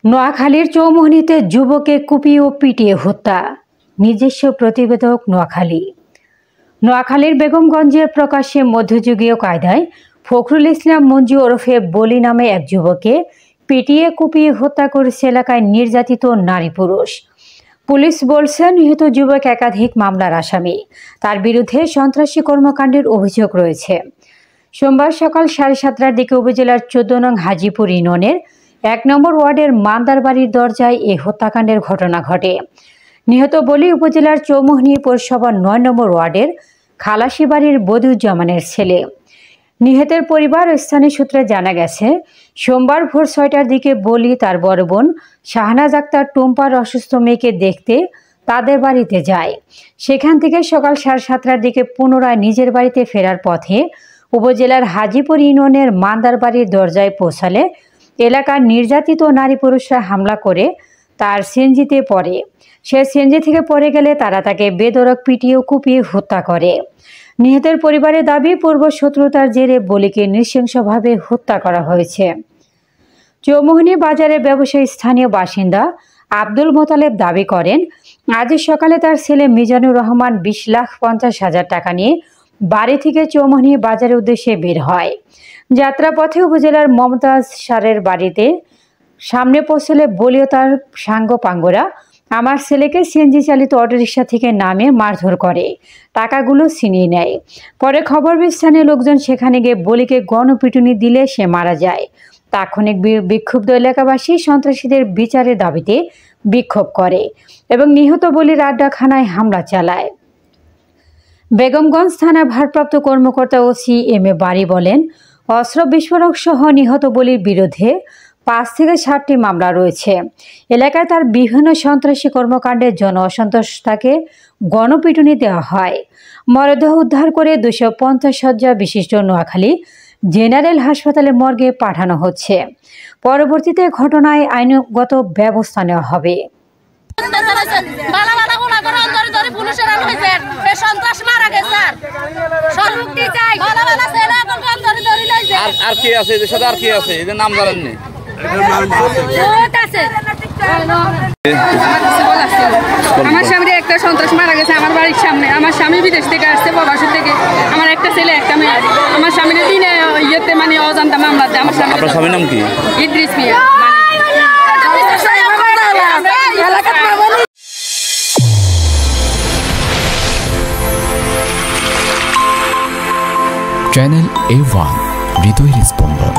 নোয়াখালীর চৌমুহনীতে যুবকে কুপিয়ে ও পিটিয়ে হত্যা। নিজস্ব প্রতিবেদক নোয়াখালী। নোয়াখালীর বেগমগঞ্জে প্রকাশ্যে মধ্যযুগীয় কায়দায় ফখরুল ইসলাম মঞ্জু ওরফে বলি নামে এক যুবককে পিটিয়ে কুপিয়ে হত্যা করেছে এলাকায় নির্যাতিত নারী পুরুষ। পুলিশ বলছে নিহত যুবক একাধিক মামলার আসামি। তার বিরুদ্ধে সন্ত্রাসী কর্মকাণ্ডের অভিযোগ রয়েছে। সোমবার সকাল 7:30টার দিকে উপজেলার 14 নং হাজিপুর ইউনিয়নের 1 নম্বর ওয়ার্ডের মান্দার বাড়ির দরজায় এই হত্যাকাণ্ডের ঘটনা ঘটে। নিহত বলি উপজেলার চৌমুহনী পৌরসভার 9 নম্বর ওয়ার্ডের খালাসি বাড়ির বদিউজ্জামানের ছেলে। নিহতের পরিবার ও স্থানীয় সূত্রে জানা গেছে, সোমবার ভোর 6টার দিকে বলি তার বড় বোন শাহনাজ আক্তার টুম্পার অসুস্থ মেয়েকে দেখতে তাদের বাড়িতে যায়। সেখান থেকে সকাল 7:30টার দিকে পুনরায় নিজের বাড়িতে ফেরার পথে উপজেলার হাজিপুর ইউনিয়নের মান্দার বাড়ির দরজায় পৌঁছালে এলাকার নির্যাতিত নারী পুরুষরা হামলা করে তার সিএনজিতে পড়ে। সে সিএনজি থেকে পড়ে গেলে তারা তাকে বেধড়ক পিটিয়ে ও কুপিয়ে হত্যা করে। নিহতের পরিবারের দাবি, পূর্ব শত্রুতার জেরে বলিকে নৃশংসভাবে হত্যা করা হয়েছে। চৌমুহনী বাজারের ব্যবসায়ী স্থানীয় বাসিন্দা আব্দুল মোতালেব দাবি করেন, আজ সকালে তার ছেলে মিজানুর রহমান 20,50,000 টাকা নিয়ে বাড়ি থেকে চৌমুহনী বাজারের উদ্দেশ্যে বের হয়। যাত্রাপথে উপজেলার মমতাজ সারের বাড়িতে সামনে পৌঁছলে বলিও তার সাঙ্গ পাঙ্গরা আমার ছেলেকে সিএনজি চালিত অটোরিকশা থেকে নামিয়ে মারধর করে, টাকাগুলো ছিনিয়ে নেয়। পরে খবর পেয়ে স্থানীয় লোকজন সেখানে গিয়ে বলিকে গণপিটুনি দিলে সে মারা যায়। তাৎক্ষণিক বিক্ষুব্ধ এলাকাবাসী সন্ত্রাসীদের বিচারের দাবিতে বিক্ষোভ করে এবং নিহত বলির আড্ডাখানায় হামলা চালায়। বেগমগঞ্জ থানার ভারপ্রাপ্ত কর্মকর্তা ওসি এম.এ. বারী বলেন, অস্ত্র বিস্ফোরক সহ নিহত বলির বিরুদ্ধে 5 থেকে 7টি মামলা রয়েছে। এলাকায় তার বিভিন্ন সন্ত্রাসী কর্মকাণ্ডের জন্য অসন্তোষ তাকে গণপিটুনি দেওয়া হয়। মরদেহ উদ্ধার করে 250 শয্যা বিশিষ্ট নোয়াখালী জেনারেল হাসপাতালে মর্গে পাঠানো হচ্ছে। পরবর্তীতে ঘটনায় আইনগত ব্যবস্থা নেওয়া হবে। আর কি আছে এদের সাথে, আর কি আছে এদের নাম জানেননি? আমার স্বামীর একটা সন্ত্রাস মারা গেছে আমার বাড়ির সামনে। আমার স্বামী বিদেশ থেকে আসছে, প্রবাসী থেকে। আমার একটা ছেলে একটা মেয়ে। আমার স্বামীর দিনে ইয়েতে মানে অজান্তা মামলা দেয়। আমার স্বামী। আপনার স্বামীর নাম কি? ইদ্রিস মিয়া। চ্যানেল A1 হৃদয়ের স্পন্দন।